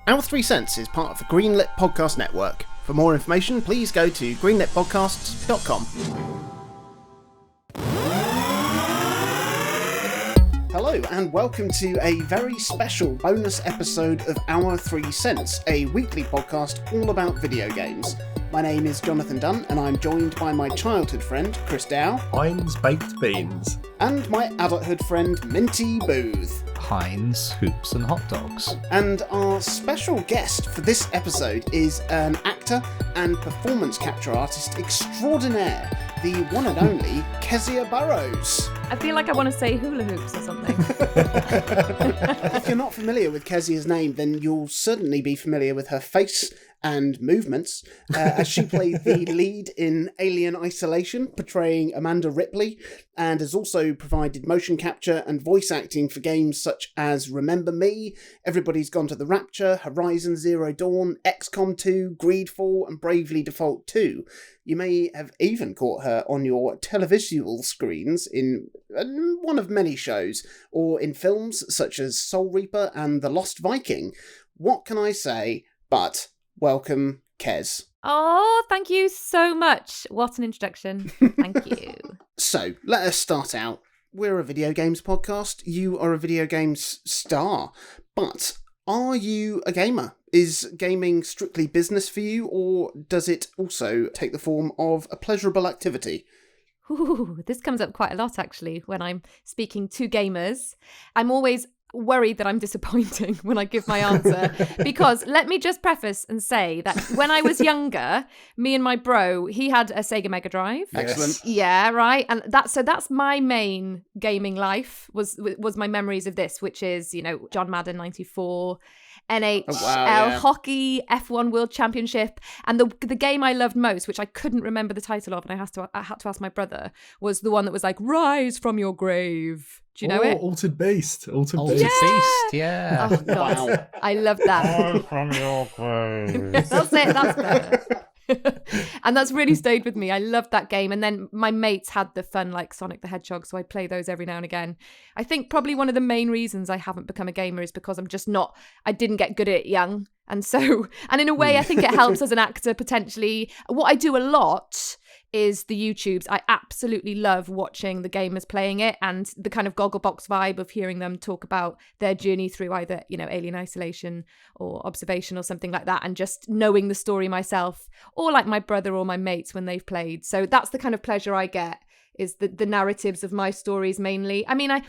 Our 3 Cents is part of the Greenlit Podcast Network. For more information, please go to greenlitpodcasts.com. Hello and welcome to a very special bonus episode of Our 3 Cents, a weekly podcast all about video games. My name is Jonathan Dunn and I'm joined by my childhood friend Chris Dow. Heinz Baked Beans. And my adulthood friend Minty Booth. Heinz Hoops and Hot Dogs. And our special guest for this episode is an actor and performance capture artist extraordinaire, the one and only Kezia Burrows. I feel like I want to say hula hoops or something. If you're not familiar with Kezia's name, then you'll certainly be familiar with her face and movements, as she played the lead in Alien Isolation, portraying Amanda Ripley, and has also provided motion capture and voice acting for games such as Remember Me, Everybody's Gone to the Rapture, Horizon Zero Dawn, XCOM 2, Greedfall, and Bravely Default 2. You may have even caught her on your televisual screens in one of many shows, or in films such as Soul Reaper and The Lost Viking. What can I say but welcome, Kez. Oh, thank you so much. What an introduction. Thank you. So, let us start out. We're a video games podcast. You are a video games star. But are you a gamer? Is gaming strictly business for you, or does it also take the form of a pleasurable activity? Ooh, this comes up quite a lot, actually, when I'm speaking to gamers. I'm always worried that I'm disappointing when I give my answer, because let me just preface and say that when I was younger, me and my bro, he had a Sega Mega Drive. Excellent. Yeah, right. And that's my main gaming life was my memories of this, which is, John Madden 94, NHL hockey, F1 World Championship, and the game I loved most, which I couldn't remember the title of, and I had to ask my brother, was the one that was like "Rise from Your Grave." Do you know it? Altered Beast. Altered Beast, yeah. Oh god, wow. I love that. Rise from your grave. That's it. That's better. And that's really stayed with me. I loved that game. And then my mates had the fun like Sonic the Hedgehog, so I'd play those every now and again. I think probably one of the main reasons I haven't become a gamer is because I didn't get good at it young. And in a way, I think it helps as an actor potentially. What I do a lot is the YouTubes. I absolutely love watching the gamers playing it and the kind of Gogglebox vibe of hearing them talk about their journey through either, Alien Isolation or Observation or something like that, and just knowing the story myself, or like my brother or my mates when they've played. So that's the kind of pleasure I get, is the narratives of my stories mainly. I mean, I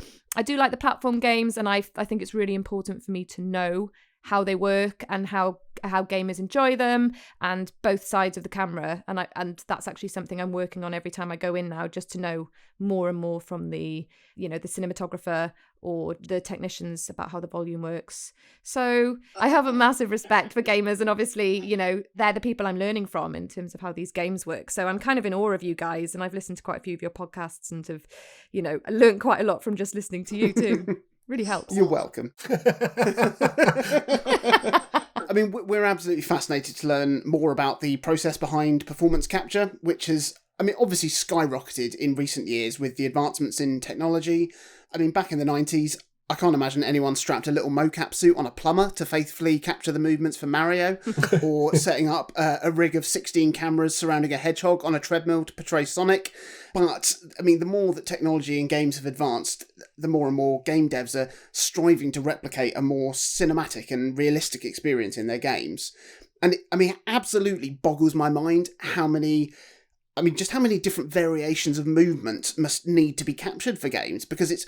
do like the platform games, and I think it's really important for me to know how they work and how gamers enjoy them, and both sides of the camera, and that's actually something I'm working on every time I go in now, just to know more and more from the the cinematographer or the technicians about how the volume works. So I have a massive respect for gamers, and obviously they're the people I'm learning from in terms of how these games work. So I'm kind of in awe of you guys, and I've listened to quite a few of your podcasts and have learned quite a lot from just listening to you too. Really helps. You're welcome. I mean, we're absolutely fascinated to learn more about the process behind performance capture, which has, obviously skyrocketed in recent years with the advancements in technology. Back in the 90s, I can't imagine anyone strapped a little mocap suit on a plumber to faithfully capture the movements for Mario, or setting up a rig of 16 cameras surrounding a hedgehog on a treadmill to portray Sonic. But, the more that technology and games have advanced, the more and more game devs are striving to replicate a more cinematic and realistic experience in their games. And it absolutely boggles my mind how many different variations of movement must need to be captured for games, because it's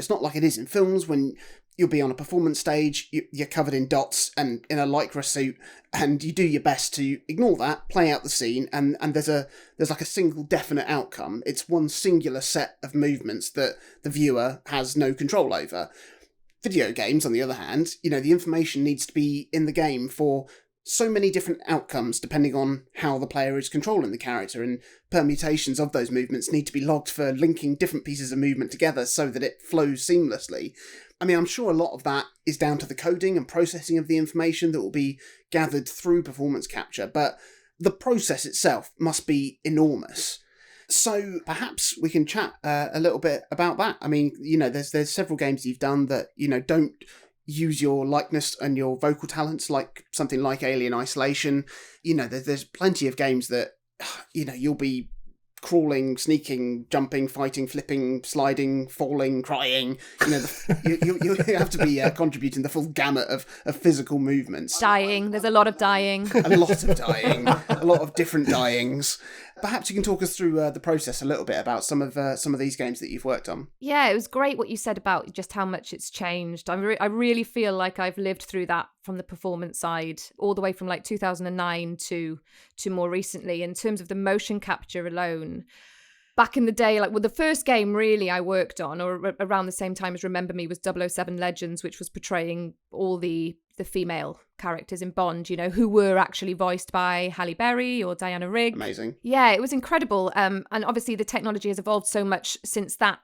not like it is in films when you'll be on a performance stage, you're covered in dots and in a lycra suit, and you do your best to ignore that, play out the scene, and there's like a single definite outcome. It's one singular set of movements that the viewer has no control over. Video games, on the other hand, the information needs to be in the game for so many different outcomes depending on how the player is controlling the character, and permutations of those movements need to be logged for linking different pieces of movement together so that it flows seamlessly. I'm sure a lot of that is down to the coding and processing of the information that will be gathered through performance capture, but the process itself must be enormous. So perhaps we can chat a little bit about that. There's several games you've done that, don't use your likeness and your vocal talents, like something like Alien Isolation. You know, there's plenty of games that, you know, you'll be crawling, sneaking, jumping, fighting, flipping, sliding, falling, crying. You know, you have to be contributing the full gamut of physical movements. Dying. There's a lot of dying. A lot of dying. A lot of different dyings. Perhaps you can talk us through the process a little bit about some of these games that you've worked on. Yeah, it was great what you said about just how much it's changed. I really feel like I've lived through that from the performance side, all the way from like 2009 to more recently, in terms of the motion capture alone. Back in the day, like, well, the first game really I worked on, or around the same time as Remember Me, was 007 Legends, which was portraying all the female characters in Bond, you know, who were actually voiced by Halle Berry or Diana Rigg. Amazing. Yeah, it was incredible. And obviously the technology has evolved so much since that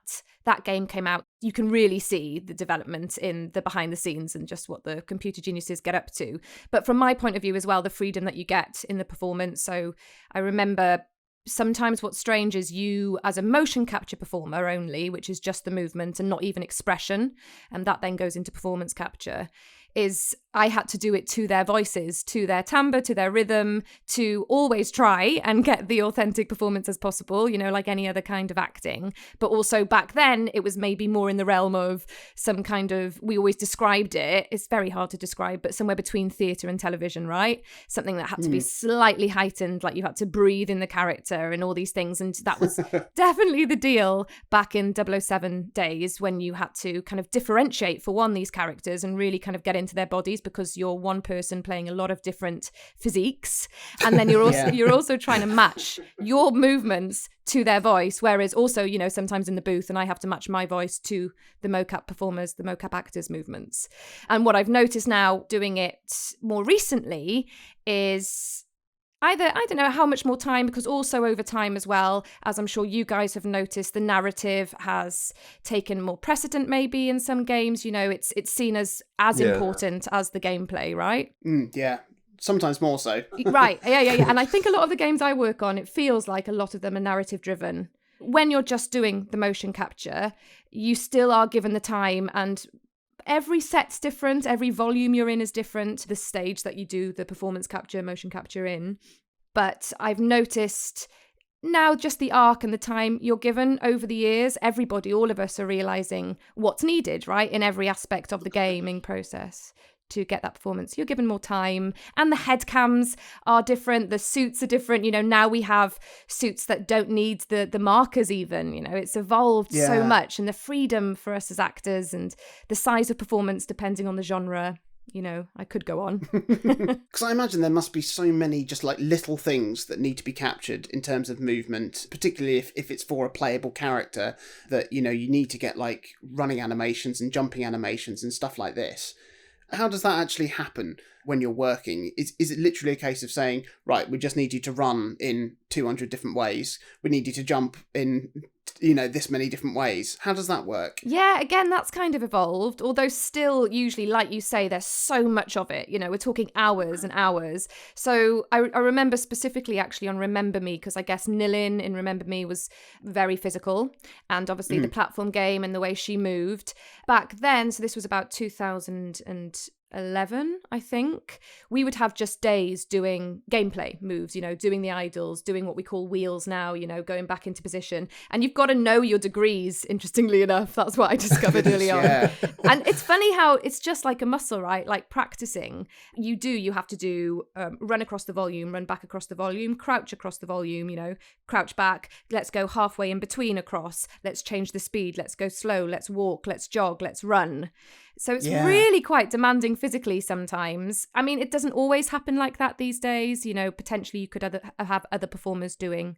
game came out. You can really see the development in the behind the scenes and just what the computer geniuses get up to. But from my point of view as well, the freedom that you get in the performance. So I remember sometimes what's strange is you, as a motion capture performer only, which is just the movement and not even expression, and that then goes into performance capture, is I had to do it to their voices, to their timbre, to their rhythm, to always try and get the authentic performance as possible, you know, like any other kind of acting. But also back then, it was maybe more in the realm of some kind of, we always described it, it's very hard to describe, but somewhere between theatre and television, right? Something that had to be slightly heightened, like you had to breathe in the character and all these things. And that was definitely the deal back in 007 days, when you had to kind of differentiate, for one, these characters and really kind of get into their bodies, because you're one person playing a lot of different physiques, and then you're also trying to match your movements to their voice, whereas also, you know, sometimes in the booth, and I have to match my voice to the mocap performers, the mocap actors' movements. And what I've noticed now doing it more recently is either, I don't know how much more time, because also over time as well, as I'm sure you guys have noticed, the narrative has taken more precedent maybe in some games. You know, it's seen as important as the gameplay, right? Yeah. Sometimes more so. Right. Yeah. And I think a lot of the games I work on, it feels like a lot of them are narrative driven. When you're just doing the motion capture, you still are given the time, and every set's different. Every volume you're in is different. The stage that you do the performance capture, motion capture in. But I've noticed now just the arc and the time you're given over the years, everybody, all of us are realizing what's needed, right? In every aspect of the gaming process to get that performance. You're given more time, and the head cams are different. The suits are different. You know, now we have suits that don't need the markers even, you know, it's evolved so much, and the freedom for us as actors and the size of performance depending on the genre. You know, I could go on. Because I imagine there must be so many just like little things that need to be captured in terms of movement, particularly if it's for a playable character, that, you know, you need to get like running animations and jumping animations and stuff like this. How does that actually happen when you're working? Is it literally a case of saying, right, we just need you to run in 200 different ways. We need you to jump in, you know, this many different ways. How does that work? Yeah, again, that's kind of evolved, although still usually, like you say, there's so much of it. You know, we're talking hours and hours. So I remember specifically actually on Remember Me, because I guess Nilin in Remember Me was very physical, and obviously the platform game and the way she moved. Back then, so this was about 2011, I think, we would have just days doing gameplay moves, you know, doing the idols, doing what we call wheels now, you know, going back into position. And you've got to know your degrees, interestingly enough. That's what I discovered early on. And it's funny how it's just like a muscle, right? Like practicing. You have to do run across the volume, run back across the volume, crouch across the volume, you know, crouch back. Let's go halfway in between across. Let's change the speed. Let's go slow. Let's walk. Let's jog. Let's run. So it's really quite demanding physically sometimes. I mean, it doesn't always happen like that these days. You know, potentially you could have other performers doing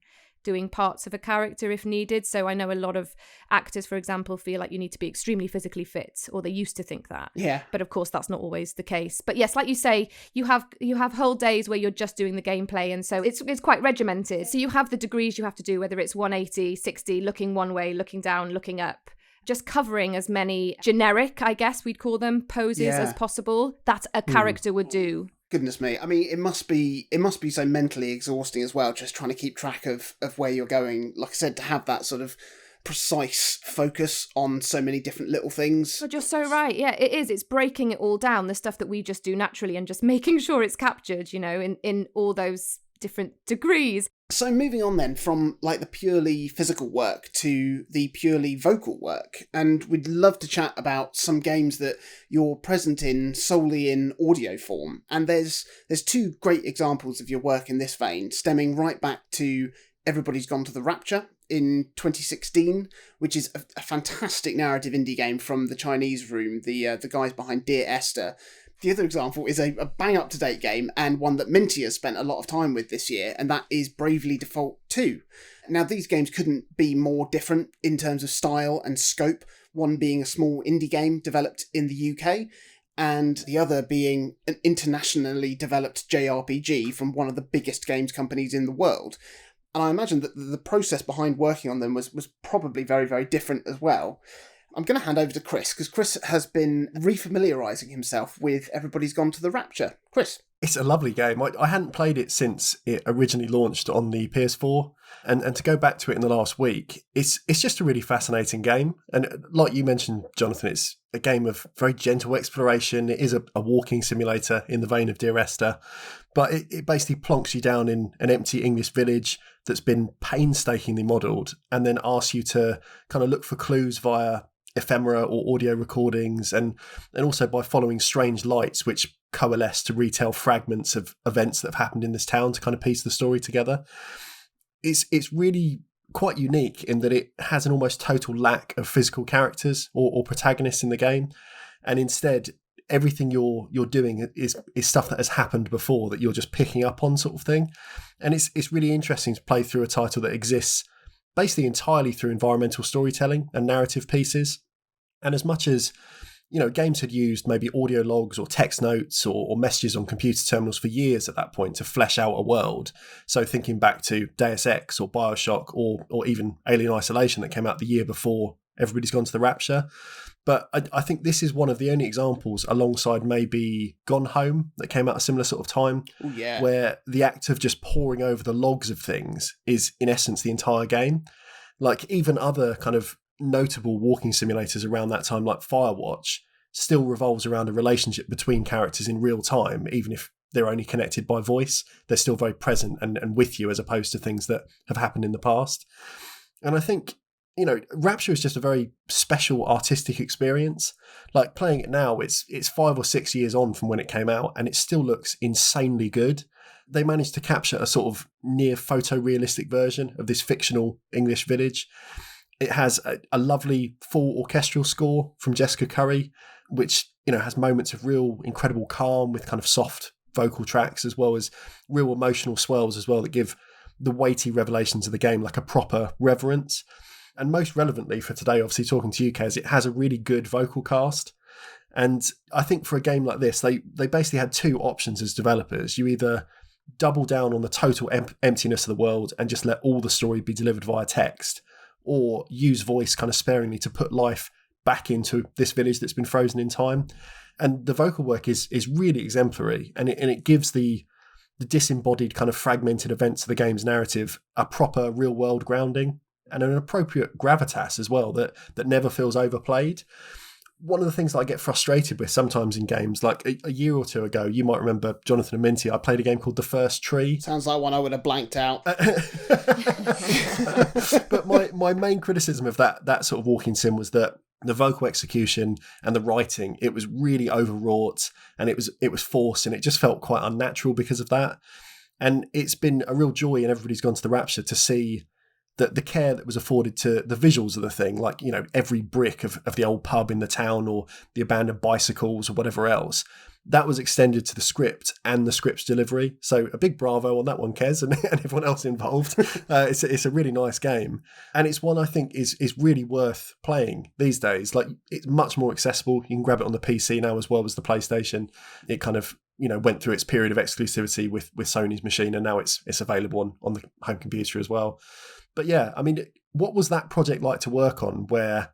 parts of a character if needed. So I know a lot of actors, for example, feel like you need to be extremely physically fit, or they used to think that. Yeah. But of course, that's not always the case. But yes, like you say, you have whole days where you're just doing the gameplay. And so it's quite regimented. So you have the degrees you have to do, whether it's 180, 60, looking one way, looking down, looking up. Just covering as many generic, I guess we'd call them, poses as possible that a character would do. Goodness me. I mean, it must be so mentally exhausting as well, just trying to keep track of where you're going. Like I said, to have that sort of precise focus on so many different little things. But you're so right. Yeah, it is. It's breaking it all down, the stuff that we just do naturally, and just making sure it's captured, in all those different degrees. So moving on then from like the purely physical work to the purely vocal work, and we'd love to chat about some games that you're present in solely in audio form. And there's two great examples of your work in this vein, stemming right back to Everybody's Gone to the Rapture in 2016, which is a fantastic narrative indie game from the Chinese room, the guys behind Dear Esther. The other example is a bang-up-to-date game, and one that Minty has spent a lot of time with this year, and that is Bravely Default 2. Now, these games couldn't be more different in terms of style and scope, one being a small indie game developed in the UK, and the other being an internationally developed JRPG from one of the biggest games companies in the world. And I imagine that the process behind working on them was probably very, very different as well. I'm going to hand over to Chris, because Chris has been refamiliarising himself with Everybody's Gone to the Rapture. Chris. It's a lovely game. I hadn't played it since it originally launched on the PS4, and to go back to it in the last week, it's just a really fascinating game. And like you mentioned, Jonathan, it's a game of very gentle exploration. It is a walking simulator in the vein of Dear Esther, but it basically plonks you down in an empty English village that's been painstakingly modelled, and then asks you to kind of look for clues via ephemera or audio recordings, and also by following strange lights which coalesce to retell fragments of events that have happened in this town to kind of piece the story together. It's really quite unique in that it has an almost total lack of physical characters or protagonists in the game, and instead everything you're doing is stuff that has happened before that you're just picking up on, sort of thing. And it's really interesting to play through a title that exists basically entirely through environmental storytelling and narrative pieces. And as much as, games had used maybe audio logs or text notes or messages on computer terminals for years at that point to flesh out a world. So thinking back to Deus Ex or Bioshock or even Alien Isolation that came out the year before Everybody's Gone to the Rapture. But I think this is one of the only examples, alongside maybe Gone Home, that came out a similar sort of time, where the act of just poring over the logs of things is, in essence, the entire game. Like, even other kind of notable walking simulators around that time, like Firewatch, still revolves around a relationship between characters in real time, even if they're only connected by voice. They're still very present and with you, as opposed to things that have happened in the past. And I think, Rapture is just a very special artistic experience. Like, playing it now, it's 5 or 6 years on from when it came out, and it still looks insanely good. They managed to capture a sort of near photorealistic version of this fictional English village. It has a lovely full orchestral score from Jessica Curry, which, has moments of real incredible calm with kind of soft vocal tracks, as well as real emotional swells as well that give the weighty revelations of the game like a proper reverence. And most relevantly for today, obviously talking to you, Kez, it has a really good vocal cast. And I think for a game like this, they basically had two options as developers. You either double down on the total emptiness of the world and just let all the story be delivered via text, or use voice kind of sparingly to put life back into this village that's been frozen in time. And the vocal work is really exemplary, and it gives the disembodied kind of fragmented events of the game's narrative a proper real world grounding and an appropriate gravitas as well that never feels overplayed. One of the things that I get frustrated with sometimes in games, like a year or two ago, you might remember, Jonathan and Minty, I played a game called The First Tree. Sounds like one I would have blanked out. But my main criticism of that sort of walking sim was that the vocal execution and the writing, it was really overwrought, and it was forced, and it just felt quite unnatural because of that. And it's been a real joy, and Everybody's Gone to the Rapture, to see that the care that was afforded to the visuals of the thing, like, every brick of the old pub in the town or the abandoned bicycles or whatever else, that was extended to the script and the script's delivery. So a big bravo on that one, Kez, and everyone else involved. It's a really nice game. And it's one I think is really worth playing these days. Like, it's much more accessible. You can grab it on the PC now as well as the PlayStation. It kind of, went through its period of exclusivity with Sony's machine, and now it's available on the home computer as well. But yeah, I mean, what was that project like to work on, where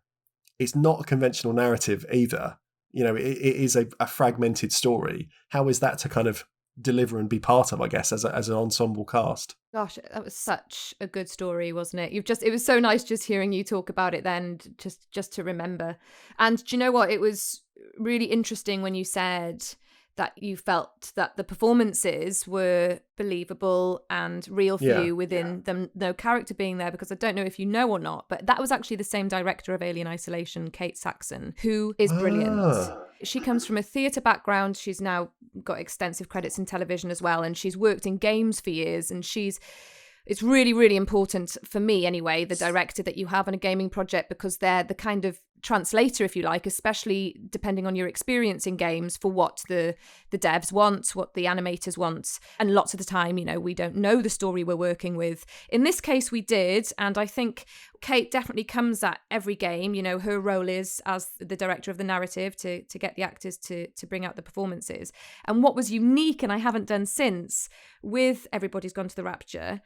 it's not a conventional narrative either? It is a fragmented story. How is that to kind of deliver and be part of, I guess, as an ensemble cast. Gosh, that was such a good story, wasn't it? It was so nice just hearing you talk about it then, just to remember. And do you know what? It was really interesting when you said that you felt that the performances were believable and real for you within them, no character being there, because I don't know if you know or not, but that was actually the same director of Alien Isolation, Kate Saxon, who is brilliant. She comes from a theatre background. She's now got extensive credits in television as well, and she's worked in games for years, and it's really, really important for me anyway, the director that you have on a gaming project, because they're the kind of translator, if you like, especially depending on your experience in games, for what the devs want, what the animators want. And lots of the time, we don't know the story we're working with. In this case, we did. And I think Kate definitely comes at every game. Her role is as the director of the narrative to get the actors to bring out the performances. And what was unique, and I haven't done since, with Everybody's Gone to the Rapture,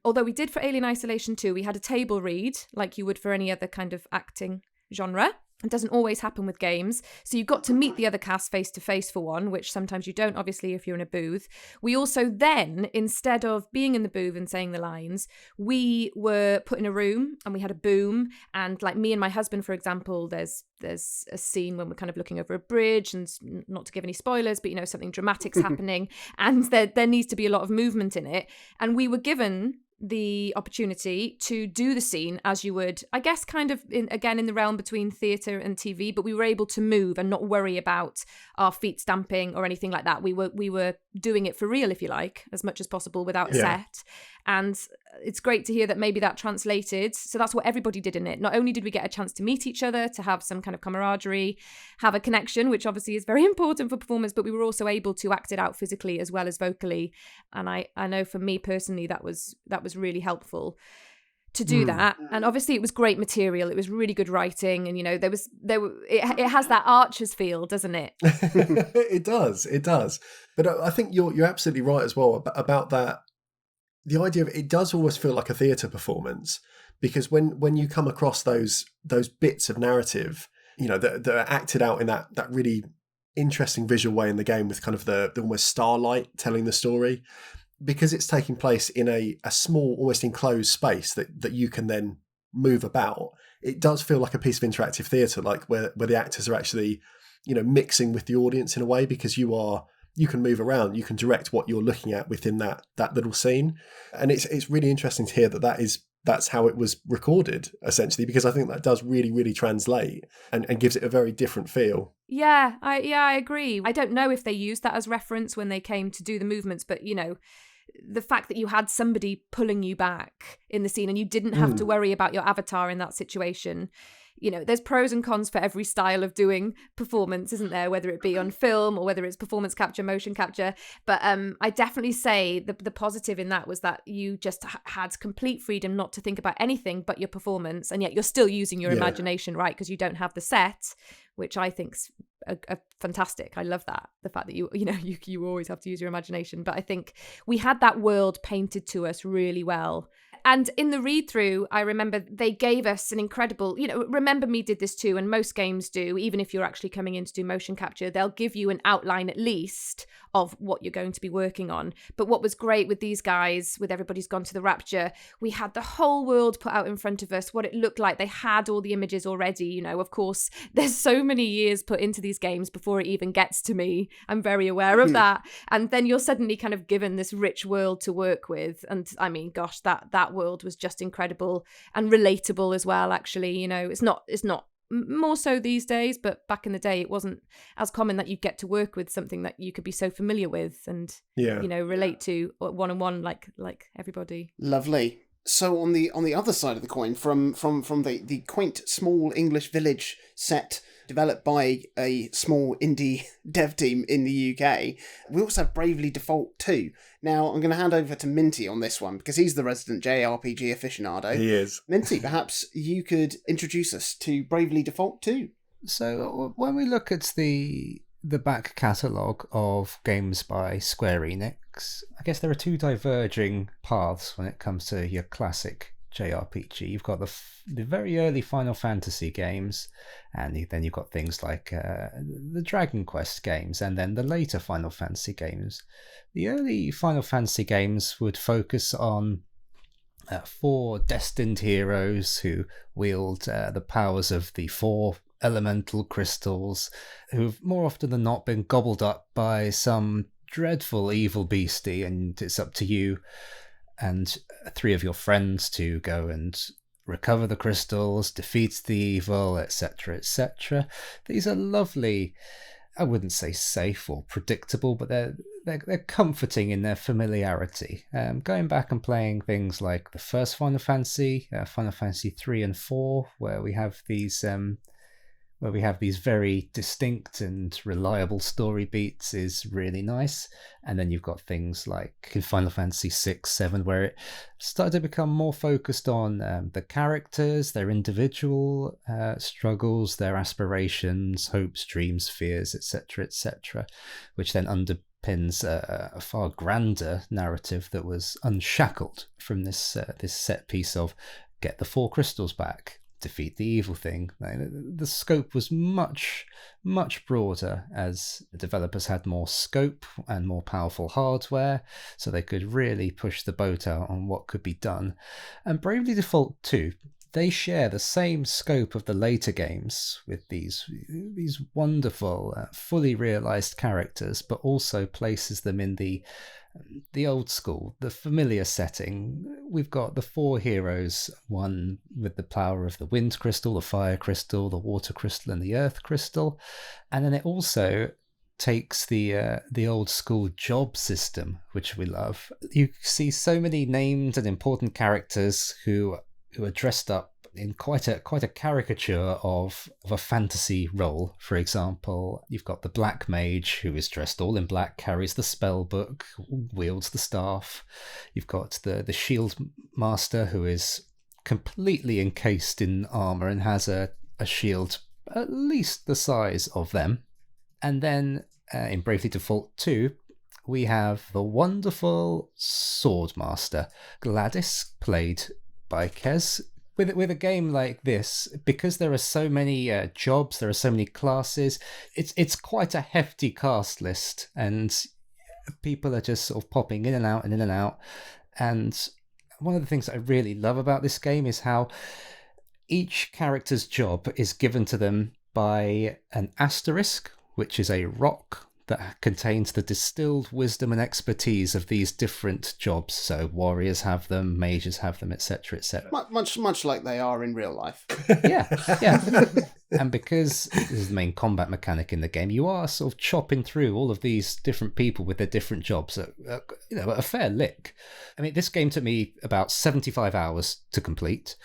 although we did for Alien Isolation 2, we had a table read like you would for any other kind of acting genre. It doesn't always happen with games. So you got to meet the other cast face to face for one, which sometimes you don't, obviously, if you're in a booth. We also then, instead of being in the booth and saying the lines, we were put in a room and we had a boom. And like me and my husband, for example, there's a scene when we're kind of looking over a bridge, and not to give any spoilers, but something dramatic's happening, and there needs to be a lot of movement in it. And we were given the opportunity to do the scene as you would, I guess, kind of in the realm between theatre and TV, but we were able to move and not worry about our feet stamping or anything like that. We were doing it for real, if you like, as much as possible without a set. And it's great to hear that maybe that translated. So that's what everybody did in it. Not only did we get a chance to meet each other, to have some kind of camaraderie, have a connection, which obviously is very important for performers, but we were also able to act it out physically as well as vocally. And I know for me personally, that was really helpful to do that. And obviously it was great material. It was really good writing, and it has that Archer's feel, doesn't it? It does. But I think you're absolutely right as well about that. The idea of it does always feel like a theatre performance, because when you come across those bits of narrative, that are acted out in that really interesting visual way in the game, with kind of the almost starlight telling the story, because it's taking place in a small, almost enclosed space that you can then move about. It does feel like a piece of interactive theatre, like where the actors are actually, mixing with the audience in a way, because you can move around, you can direct what you're looking at within that little scene. And it's really interesting to hear that's how it was recorded, essentially, because I think that does really, really translate and gives it a very different feel. Yeah, I agree. I don't know if they used that as reference when they came to do the movements, but the fact that you had somebody pulling you back in the scene and you didn't have to worry about your avatar in that situation. There's pros and cons for every style of doing performance, isn't there? Whether it be on film or whether it's performance capture, motion capture. But I definitely say the positive in that was that you just had complete freedom not to think about anything but your performance, and yet you're still using your imagination, right? Because you don't have the set, which I think's a fantastic. I love that, the fact that you always have to use your imagination. But I think we had that world painted to us really well. And in the read through, I remember they gave us an incredible, Remember Me did this too, and most games do, even if you're actually coming in to do motion capture, they'll give you an outline at least of what you're going to be working on. But what was great with these guys, with Everybody's Gone to the Rapture, we had the whole world put out in front of us, what it looked like. They had all the images already, of course, there's so many years put into these games before it even gets to me. I'm very aware of that. And then you're suddenly kind of given this rich world to work with. And I mean, gosh, that world was just incredible and relatable as well, actually. It's not more so these days, but back in the day it wasn't as common that you get to work with something that you could be so familiar with and relate to one-on-one like everybody. Lovely. So on the other side of the coin, from the quaint small English village set developed by a small indie dev team in the UK, we also have Bravely Default 2. Now, I'm going to hand over to Minty on this one, because he's the resident JRPG aficionado. He is. Minty, perhaps you could introduce us to Bravely Default 2. So, when we look at the back catalogue of games by Square Enix, I guess there are two diverging paths when it comes to your classic JRPG. You've got the very early Final Fantasy games, and then you've got things like the Dragon Quest games, and then the later Final Fantasy games. The early Final Fantasy games would focus on 4 destined heroes who wield the powers of the 4 elemental crystals, who've more often than not been gobbled up by some dreadful evil beastie, and it's up to you and 3 of your friends to go and recover the crystals, defeat the evil, etc., etc. These are lovely. I wouldn't say safe or predictable, but they're comforting in their familiarity. Going back and playing things like the first Final Fantasy, Final Fantasy 3 and 4, where we have these very distinct and reliable story beats, is really nice. And then you've got things like in Final Fantasy 6, 7, where it started to become more focused on the characters, their individual struggles, their aspirations, hopes, dreams, fears, etc., etc., which then underpins a far grander narrative that was unshackled from this set piece of get the 4 crystals back, defeat the evil thing. The scope was much, much broader as the developers had more scope and more powerful hardware, so they could really push the boat out on what could be done. And Bravely Default 2, they share the same scope of the later games with these wonderful, fully realized characters, but also places them in the old school, the familiar setting. We've got the 4 heroes, one with the power of the wind crystal, the fire crystal, the water crystal, and the earth crystal. And then it also takes the old school job system, which we love. You see so many named and important characters who are dressed up in quite a caricature of a fantasy role. For example, you've got the black mage, who is dressed all in black, carries the spell book, wields the staff. You've got the shield master, who is completely encased in armor and has a shield at least the size of them. And then in Bravely Default 2, we have the wonderful sword master, Gladys, played by Kez. With a game like this, because there are so many jobs, there are so many classes, it's quite a hefty cast list, and people are just sort of popping in and out and in and out. And one of the things that I really love about this game is how each character's job is given to them by an asterisk, which is a rock that contains the distilled wisdom and expertise of these different jobs. So warriors have them, mages have them, etc., etc. Much like they are in real life. Yeah. And because this is the main combat mechanic in the game, you are sort of chopping through all of these different people with their different jobs at a fair lick. I mean, this game took me about 75 hours to complete.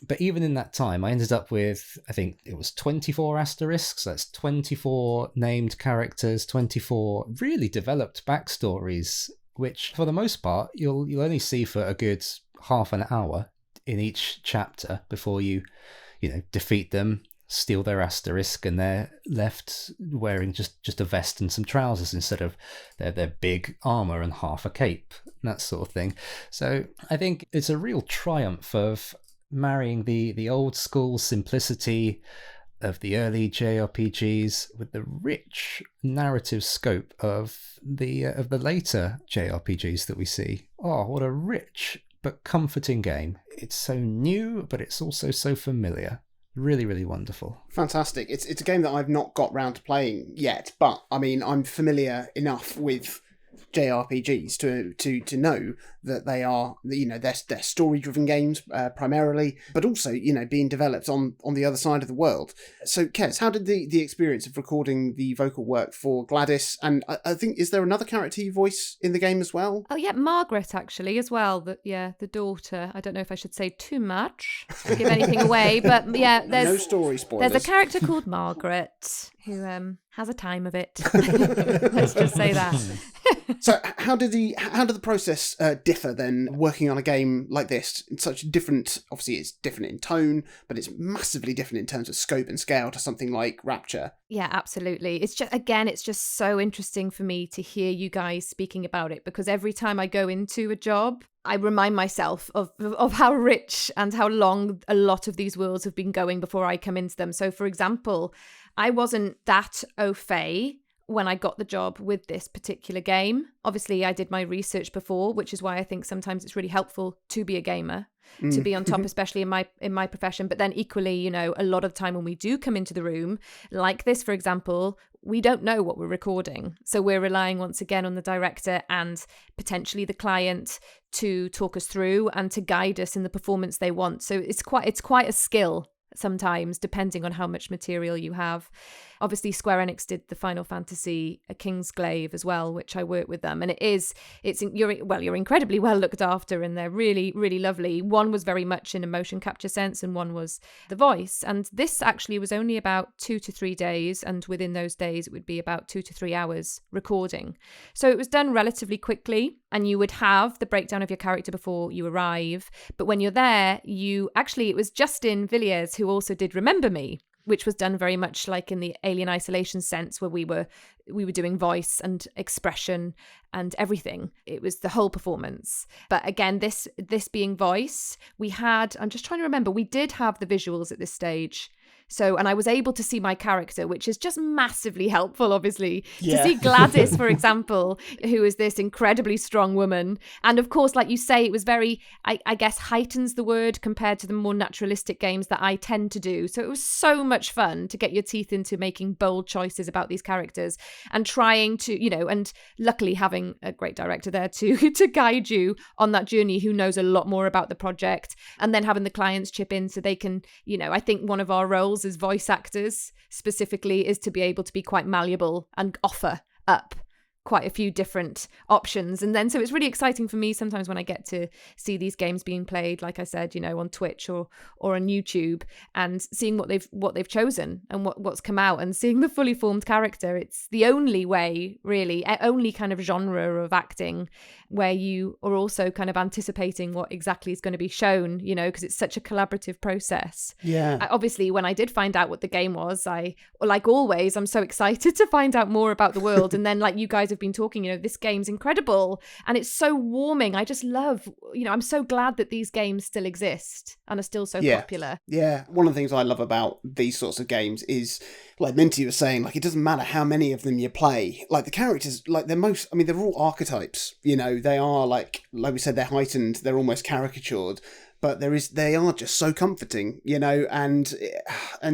But even in that time, I ended up with, I think it was 24 asterisks. That's 24 named characters, 24 really developed backstories, which for the most part, you'll only see for a good half an hour in each chapter before you defeat them, steal their asterisk, and they're left wearing just a vest and some trousers instead of their big armor and half a cape, that sort of thing. So I think it's a real triumph of marrying the old school simplicity of the early JRPGs with the rich narrative scope of the later JRPGs that we see. Oh, what a rich but comforting game. It's so new, but it's also so familiar. Really, really wonderful. Fantastic. It's a game that I've not got round to playing yet, but I mean, I'm familiar enough with JRPGs to know that they are, they're story-driven games primarily, but also, being developed on the other side of the world. So, Kez, how did the experience of recording the vocal work for Gladys, and I think, is there another character you voice in the game as well? Oh yeah, Margaret actually as well. The daughter. I don't know if I should say too much to give anything away, but yeah, there's no story spoilers. There's a character called Margaret who has a time of it. Let's just say that. So how did the process differ then, working on a game like this? It's such different, obviously it's different in tone, but it's massively different in terms of scope and scale to something like Rapture. Yeah, absolutely. It's just so interesting for me to hear you guys speaking about it, because every time I go into a job, I remind myself of how rich and how long a lot of these worlds have been going before I come into them. So, for example, I wasn't that au fait when I got the job with this particular game. Obviously, I did my research before, which is why I think sometimes it's really helpful to be a gamer, to be on top, especially in my profession. But then equally, a lot of the time when we do come into the room, like this, for example, we don't know what we're recording. So we're relying once again on the director and potentially the client to talk us through and to guide us in the performance they want. So it's quite a skill sometimes, depending on how much material you have. Obviously, Square Enix did the Final Fantasy A Kingsglaive as well, which I worked with them, and you're incredibly well looked after, and they're really, really lovely. One was very much in a motion capture sense, and one was the voice. And this actually was only about 2 to 3 days, and within those days, it would be about 2 to 3 hours recording. So it was done relatively quickly, and you would have the breakdown of your character before you arrive. But when you're there, it was Justin Villiers who also did Remember Me, which was done very much like in the Alien Isolation sense, where we were doing voice and expression and everything. It was the whole performance. But again, this being voice, I'm just trying to remember, we did have the visuals at this stage. So, and I was able to see my character, which is just massively helpful, obviously. Yeah. To see Gladys, for example, who is this incredibly strong woman. And of course, like you say, it was very, I guess, heightens the word compared to the more naturalistic games that I tend to do. So it was so much fun to get your teeth into making bold choices about these characters and trying to, and luckily having a great director there to guide you on that journey, who knows a lot more about the project, and then having the clients chip in so they can, I think one of our roles as voice actors specifically is to be able to be quite malleable and offer up quite a few different options. And then so it's really exciting for me sometimes when I get to see these games being played, like I said, on Twitch or on YouTube, and seeing what they've chosen and what's come out, and seeing the fully formed character. It's the only way, really, only kind of genre of acting where you are also kind of anticipating what exactly is going to be shown, because it's such a collaborative process. Yeah. Obviously, when I did find out what the game was, like always, I'm so excited to find out more about the world. And then, like you guys have been talking, this game's incredible and it's so warming. I just love, I'm so glad that these games still exist and are still so popular. Yeah. One of the things I love about these sorts of games is, like Minty was saying, like, it doesn't matter how many of them you play. Like, the characters, like, they're all archetypes, they are, like we said, they're heightened, they're almost caricatured. But they are just so comforting, and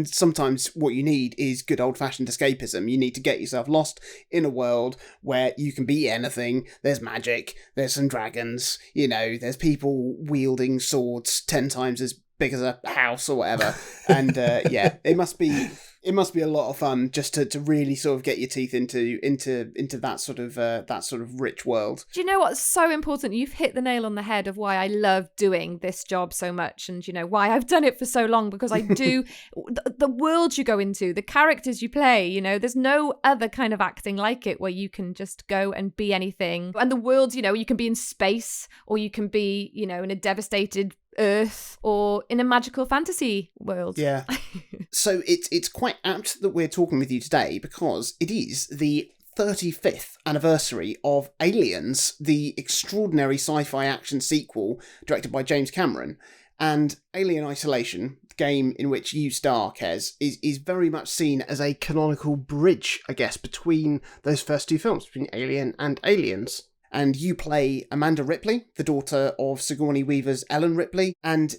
sometimes what you need is good old-fashioned escapism. You need to get yourself lost in a world where you can be anything. There's magic, there's some dragons, there's people wielding swords 10 times as big as a house or whatever. And it must be a lot of fun just to really sort of get your teeth into that sort of rich world. Do you know what's so important? You've hit the nail on the head of why I love doing this job so much, and why I've done it for so long, because I do the world you go into, the characters you play, there's no other kind of acting like it, where you can just go and be anything. And the world, you can be in space, or you can be, in a devastated Earth, or in a magical fantasy world. Yeah. So it's quite apt that we're talking with you today, because it is the 35th anniversary of Aliens, the extraordinary sci-fi action sequel directed by James Cameron. And Alien Isolation, the game in which you star, Kez, is very much seen as a canonical bridge, I guess, between those first two films, between Alien and Aliens. And you play Amanda Ripley, the daughter of Sigourney Weaver's Ellen Ripley. And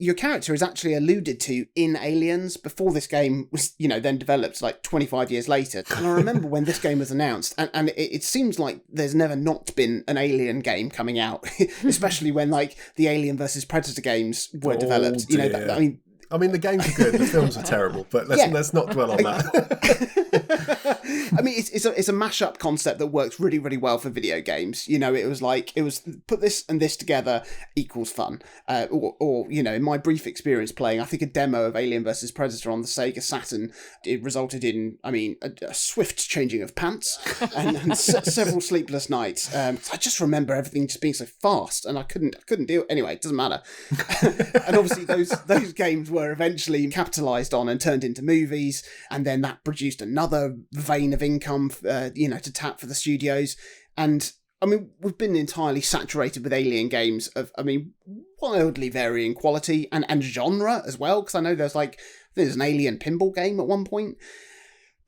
your character is actually alluded to in Aliens before this game was, then developed like 25 years later. And I remember when this game was announced, and it seems like there's never not been an Alien game coming out, especially when like the Alien versus Predator games were developed. Dear. I mean, the games are good, the films are terrible, but let's not dwell on that. I mean, it's a mashup concept that works really, really well for video games. You know, it was put this and this together equals fun. Or you know, in my brief experience playing, I think a demo of Alien vs Predator on the Sega Saturn, it resulted in, I mean, a swift changing of pants and several sleepless nights. I just remember everything just being so fast, and I couldn't deal. Anyway, it doesn't matter. And obviously, those games were eventually capitalised on and turned into movies, and then that produced another vein of income, to tap for the studios. And I mean, we've been entirely saturated with Alien games of, I mean, wildly varying quality and genre as well, because I know there's an Alien pinball game at one point.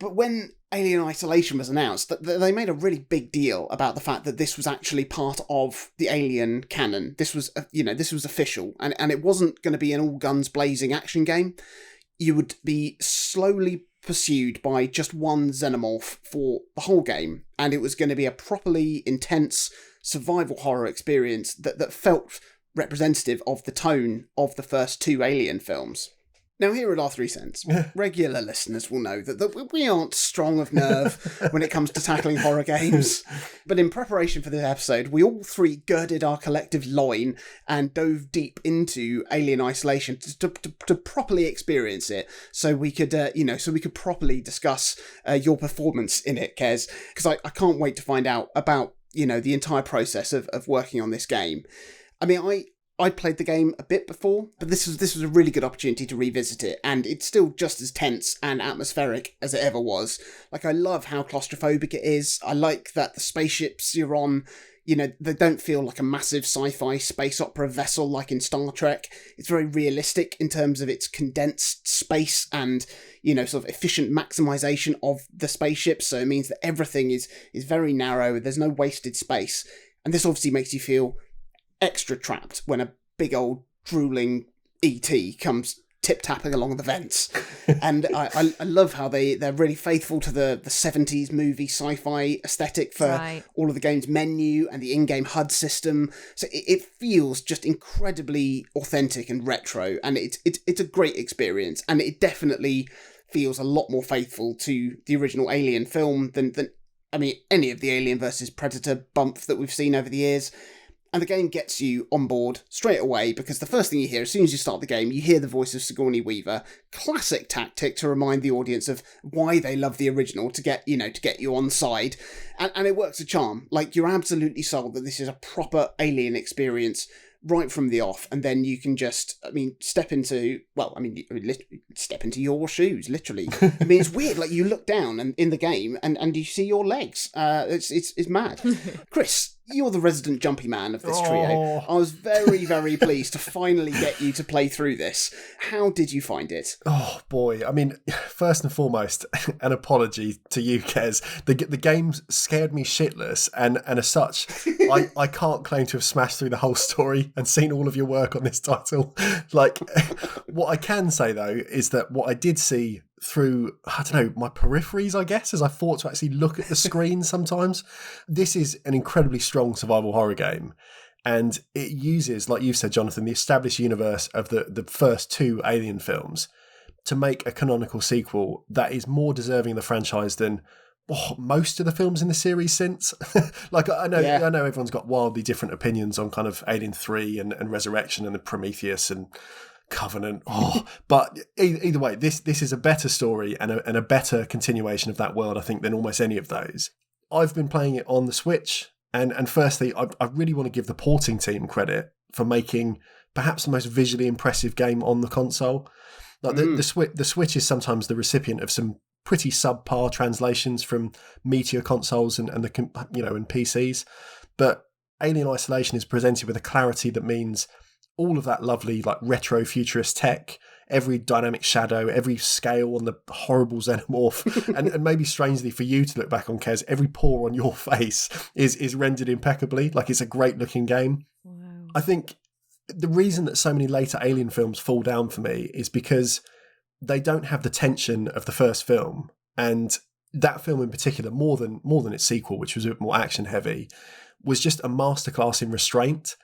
But when Alien Isolation was announced, they made a really big deal about the fact that this was actually part of the Alien canon. This was, this was official, and it wasn't going to be an all guns blazing action game. You would be slowly pursued by just one xenomorph for the whole game, and it was going to be a properly intense survival horror experience that felt representative of the tone of the first two Alien films. Now, here at our 3 cents, regular listeners will know that we aren't strong of nerve when it comes to tackling horror games. But in preparation for this episode, we all three girded our collective loin and dove deep into Alien Isolation to properly experience it, so we could, properly discuss your performance in it, Kez. Because I can't wait to find out about, the entire process of working on this game. I mean, I played the game a bit before, but this was a really good opportunity to revisit it, and it's still just as tense and atmospheric as it ever was. I love how claustrophobic it is. I like that the spaceships you're on, they don't feel like a massive sci-fi space opera vessel like in Star Trek. It's very realistic in terms of its condensed space and, sort of efficient maximization of the spaceships, so it means that everything is very narrow, there's no wasted space. And this obviously makes you feel extra trapped when a big old drooling ET comes tip-tapping along the vents. And I love how they're really faithful to the 70s movie sci-fi aesthetic for all of the game's menu and the in-game HUD system. So it feels just incredibly authentic and retro, and it's a great experience, and it definitely feels a lot more faithful to the original Alien film than any of the Alien versus Predator bump that we've seen over the years. And the game gets you on board straight away, because the first thing you hear, as soon as you start the game, you hear the voice of Sigourney Weaver. Classic tactic to remind the audience of why they love the original, to get you on side. And it works a charm. You're absolutely sold that this is a proper Alien experience right from the off, and then you can just, step into your shoes, literally. It's weird. You look down and in the game, and you see your legs. It's mad. Chris, you're the resident jumpy man of this trio. I was very, very pleased to finally get you to play through this. How did you find it? Oh, boy. First and foremost, an apology to you, Kez. The game scared me shitless, and as such, I can't claim to have smashed through the whole story and seen all of your work on this title. What I can say, though, is that what I did see through, my peripheries, I guess, as I thought to actually look at the screen sometimes. This is an incredibly strong survival horror game. And it uses, like you've said, Jonathan, the established universe of the first two Alien films to make a canonical sequel that is more deserving of the franchise than most of the films in the series since. I know everyone's got wildly different opinions on kind of Alien 3 and Resurrection and the Prometheus and Covenant. But either way, this is a better story and a better continuation of that world, I think, than almost any of those. I've been playing it on the Switch, and firstly, I really want to give the porting team credit for making perhaps the most visually impressive game on the console. The Switch is sometimes the recipient of some pretty subpar translations from Meteor consoles and PCs, but Alien Isolation is presented with a clarity that means all of that lovely retro futurist tech, every dynamic shadow, every scale on the horrible xenomorph, and maybe strangely for you to look back on, Kez, every pore on your face is rendered impeccably. It's a great looking game. Wow. I think the reason that so many later Alien films fall down for me is because they don't have the tension of the first film, and that film in particular, more than its sequel, which was a bit more action heavy, was just a masterclass in restraint.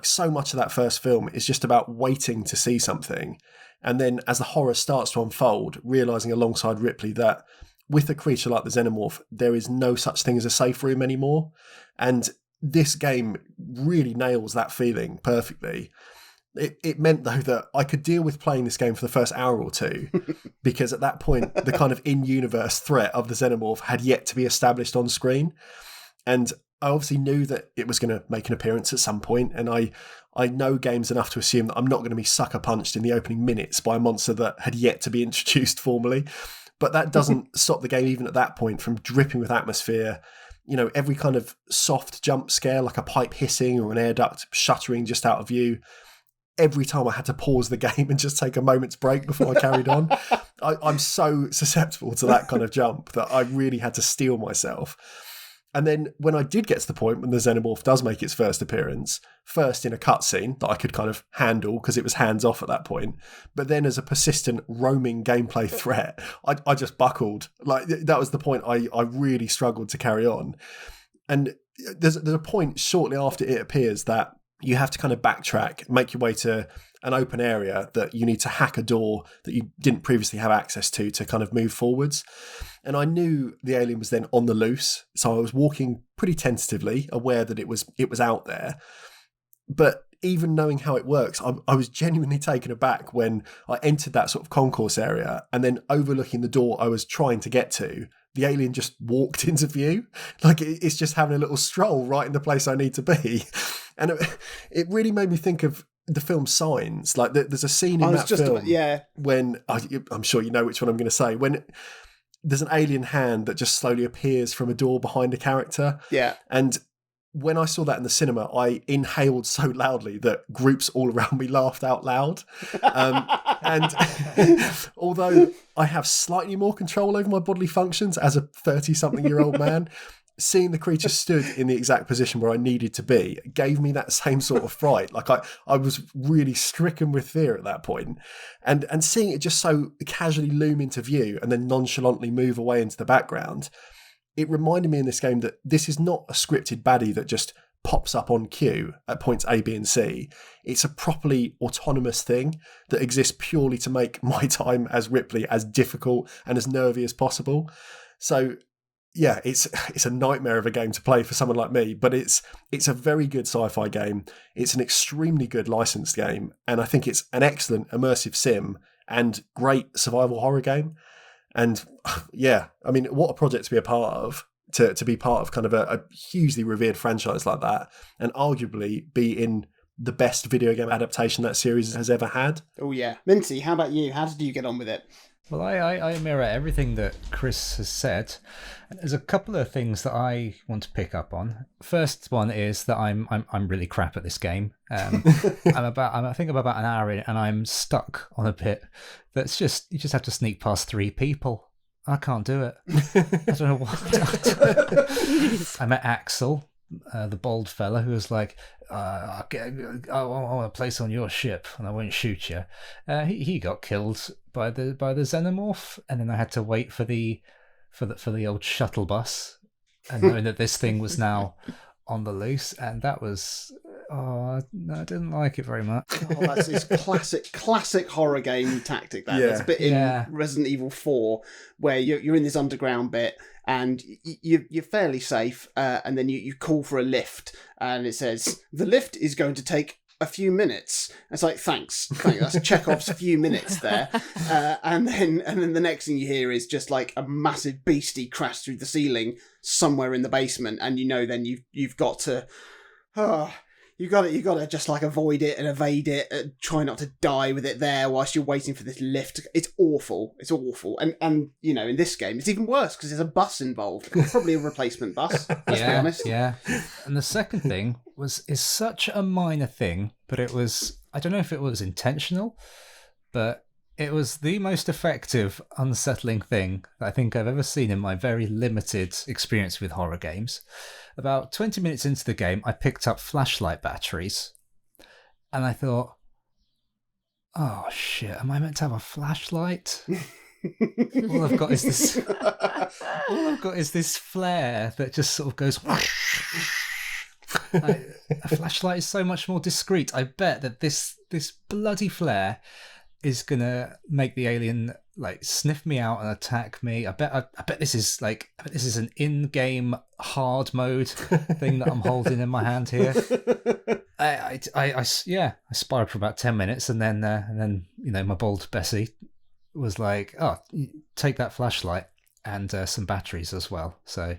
So much of that first film is just about waiting to see something, and then as the horror starts to unfold, realising alongside Ripley that with a creature like the Xenomorph, there is no such thing as a safe room anymore. And this game really nails that feeling perfectly. It meant, though, that I could deal with playing this game for the first hour or two, because at that point, the kind of in-universe threat of the Xenomorph had yet to be established on screen. And I obviously knew that it was going to make an appearance at some point, and I know games enough to assume that I'm not going to be sucker punched in the opening minutes by a monster that had yet to be introduced formally. But that doesn't stop the game, even at that point, from dripping with atmosphere. You know, every kind of soft jump scare, like a pipe hissing or an air duct shuttering just out of view. Every time I had to pause the game and just take a moment's break before I carried on. I'm so susceptible to that kind of jump that I really had to steel myself. And then when I did get to the point when the Xenomorph does make its first appearance, first in a cutscene that I could kind of handle because it was hands off at that point, but then as a persistent roaming gameplay threat, I just buckled. Like, that was the point I really struggled to carry on. And there's a point shortly after it appears that you have to kind of backtrack, make your way to an open area that you need to hack a door that you didn't previously have access to kind of move forwards. And I knew the alien was then on the loose, so I was walking pretty tentatively, aware that it was out there. But even knowing how it works, I was genuinely taken aback when I entered that sort of concourse area, and then overlooking the door I was trying to get to, the alien just walked into view. Like, it's just having a little stroll right in the place I need to be. And it really made me think of the film Signs. Like, there's a scene in that film when, I'm sure you know which one I'm going to say, when there's an alien hand that just slowly appears from a door behind a character. Yeah. And when I saw that in the cinema, I inhaled so loudly that groups all around me laughed out loud. And although I have slightly more control over my bodily functions as a 30-something-year-old man, seeing the creature stood in the exact position where I needed to be gave me that same sort of fright. Like, I was really stricken with fear at that point. And seeing it just so casually loom into view and then nonchalantly move away into the background, it reminded me in this game that this is not a scripted baddie that just pops up on cue at points A, B, and C. It's a properly autonomous thing that exists purely to make my time as Ripley as difficult and as nervy as possible. So yeah, it's a nightmare of a game to play for someone like me, but it's a very good sci-fi game. It's an extremely good licensed game, and I think it's an excellent immersive sim and great survival horror game. And yeah, I mean, what a project to be a part of, to be part of kind of a hugely revered franchise like that, and arguably be in the best video game adaptation that series has ever had. Oh yeah. Minty, how about you? How did you get on with it? Well, I mirror everything that Chris has said. There's a couple of things that I want to pick up on. First one is that I'm really crap at this game. I think I'm about an hour in, and I'm stuck on a bit that's you just have to sneak past 3 people. I can't do it. I don't know what. I met Axel, the bald fella, who was like, I want to place on your ship and I won't shoot you. He got killed by the Xenomorph, and then I had to wait for the old shuttle bus, and knowing that this thing was now on the loose, and that was no, I didn't like it very much. Oh, that's his classic horror game tactic. There's a bit in Resident Evil 4 where you're in this underground bit and you're fairly safe, and then you call for a lift, and it says the lift is going to take a few minutes. It's like, thanks. That's Chekhov's few minutes there, and then the next thing you hear is just like a massive beastie crash through the ceiling somewhere in the basement, and then you've got to. You got to just like avoid it and evade it and try not to die with it there whilst you're waiting for this lift. It's awful. And in this game, it's even worse because there's a bus involved. Probably a replacement bus, let's be honest. Yeah. And the second thing is such a minor thing, but it was, I don't know if it was intentional, but it was the most effective, unsettling thing that I think I've ever seen in my very limited experience with horror games. About 20 minutes into the game, I picked up flashlight batteries, and I thought, oh shit, am I meant to have a flashlight? All I've got is this flare that just sort of goes. A flashlight is so much more discreet. I bet that this bloody flare is gonna make the alien like sniff me out and attack me. I bet this is an in-game hard mode thing that I'm holding in my hand here. I spiraled for about 10 minutes, and then my bold Bessie was like, "Oh, take that flashlight and some batteries as well." So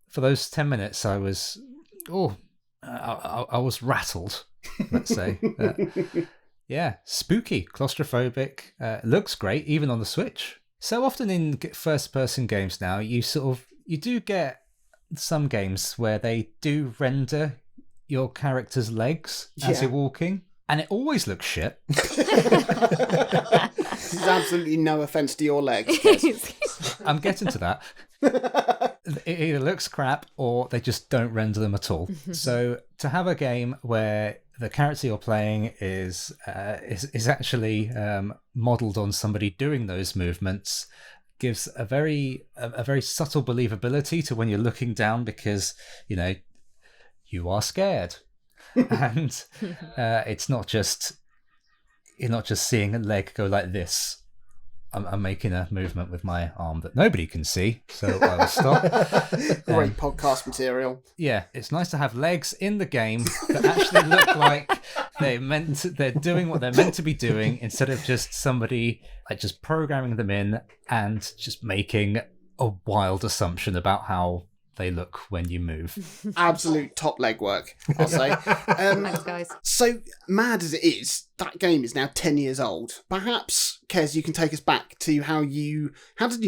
for those 10 minutes, I was I was rattled, let's say. Yeah, spooky, claustrophobic, looks great, even on the Switch. So often in first-person games now, you do get some games where they do render your character's legs as you're walking, and it always looks shit. This is absolutely no offence to your legs, Kez. I'm getting to that. It either looks crap or they just don't render them at all. So to have a game where the character you're playing is actually modelled on somebody doing those movements gives a very subtle believability to when you're looking down, because you are scared, and it's not just you're not just seeing a leg go like this. I'm making a movement with my arm that nobody can see, so I will stop. Great podcast material. Yeah, it's nice to have legs in the game that actually look like they're doing what they're meant to be doing, instead of just somebody like just programming them in and just making a wild assumption about how they look when you move. Absolute top leg work, I'll say. Thanks, guys. So mad as it is, that game is now 10 years old. Perhaps, Kez, you can take us back to how did you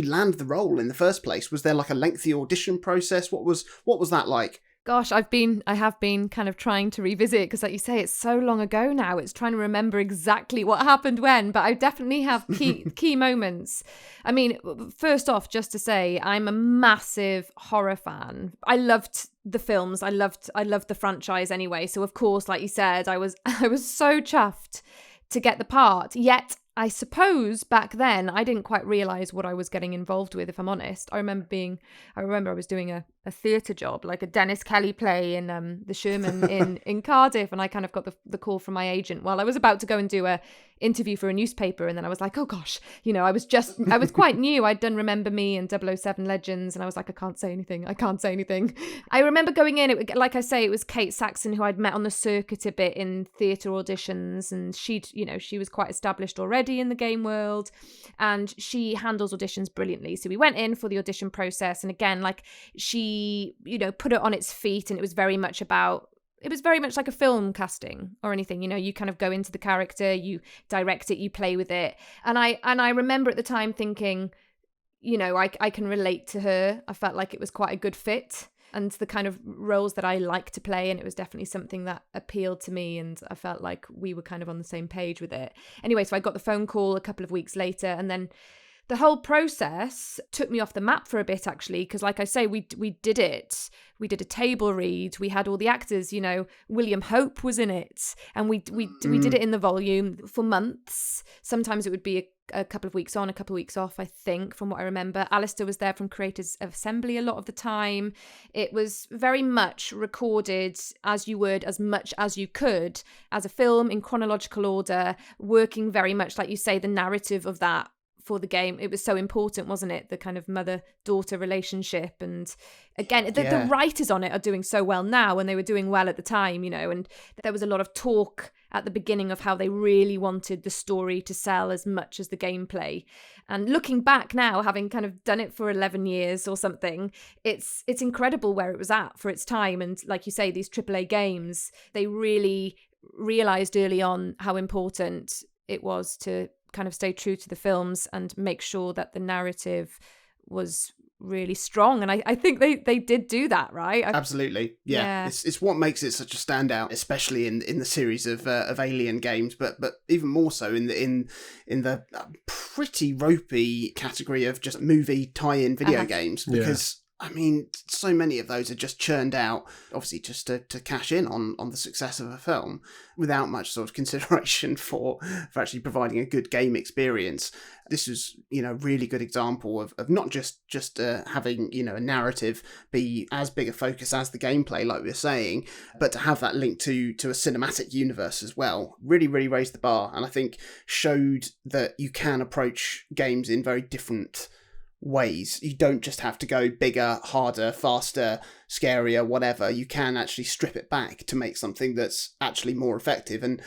land the role in the first place? Was there like a lengthy audition process? What was that like? Gosh, I have been kind of trying to revisit it, because like you say, it's so long ago now. It's trying to remember exactly what happened when, but I definitely have key moments. I mean, first off, just to say, I'm a massive horror fan. I loved the films. I loved the franchise anyway. So of course, like you said, I was so chuffed to get the part. Yet I suppose back then I didn't quite realise what I was getting involved with, if I'm honest. I remember I was doing a theatre job, like a Dennis Kelly play in the Sherman in Cardiff, and I kind of got the call from my agent while I was about to go and do a interview for a newspaper, and then I was like, oh gosh, I was quite new. I'd done Remember Me and 007 Legends, and I was like, I can't say anything. I remember going in, like I say, it was Kate Saxon, who I'd met on the circuit a bit in theatre auditions, and she was quite established already in the game world, and she handles auditions brilliantly. So we went in for the audition process, and again, like she put it on its feet, and it was very much like a film casting or anything. You kind of go into the character, you direct it, you play with it. And I remember at the time thinking, I can relate to her. I felt like it was quite a good fit, and the kind of roles that I like to play, and it was definitely something that appealed to me, and I felt like we were kind of on the same page with it. Anyway, so I got the phone call a couple of weeks later, and then the whole process took me off the map for a bit, actually, because like I say, we did it. We did a table read. We had all the actors, William Hope was in it, and we did it in the volume for months. Sometimes it would be a couple of weeks on, a couple of weeks off, I think, from what I remember. Alistair was there from Creators Assembly a lot of the time. It was very much recorded as you would, as much as you could, as a film in chronological order, working very much, like you say, the narrative of that for the game. It was so important, wasn't it? The kind of mother-daughter relationship. And again, the writers on it are doing so well now, and they were doing well at the time, and there was a lot of talk at the beginning of how they really wanted the story to sell as much as the gameplay. And looking back now, having kind of done it for 11 years or something, it's incredible where it was at for its time. And like you say, these AAA games, they really realised early on how important it was to kind of stay true to the films and make sure that the narrative was really strong. And I think they did do that, right? Absolutely. Yeah. It's what makes it such a standout, especially in the series of Alien games, but even more so in the pretty ropey category of just movie tie-in video games, because I mean, so many of those are just churned out, obviously just to cash in on the success of a film, without much sort of consideration for actually providing a good game experience. This was, a really good example of not just having, a narrative be as big a focus as the gameplay, like we were saying, but to have that link to a cinematic universe as well. Really, really raised the bar, and I think showed that you can approach games in very different ways. You don't just have to go bigger, harder, faster, scarier, whatever. You can actually strip it back to make something that's actually more effective and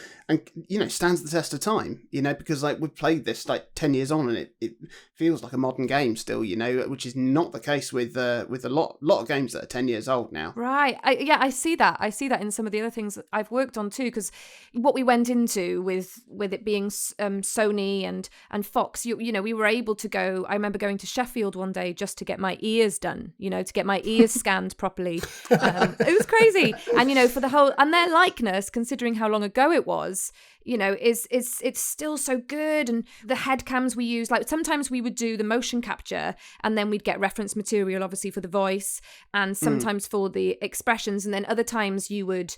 stands the test of time, because like we've played this like 10 years on and it feels like a modern game still, which is not the case with a lot of games that are 10 years old now. Right. I see that in some of the other things that I've worked on too, because what we went into with it being Sony and Fox, we were able to go. I remember going to Sheffield one day just to get my ears done, to get my ears scanned properly. It was crazy. And for the whole, and their likeness, considering how long ago it was, it's still so good. And the head cams we use, like sometimes we would do the motion capture and then we'd get reference material obviously for the voice and sometimes for the expressions, and then other times you'd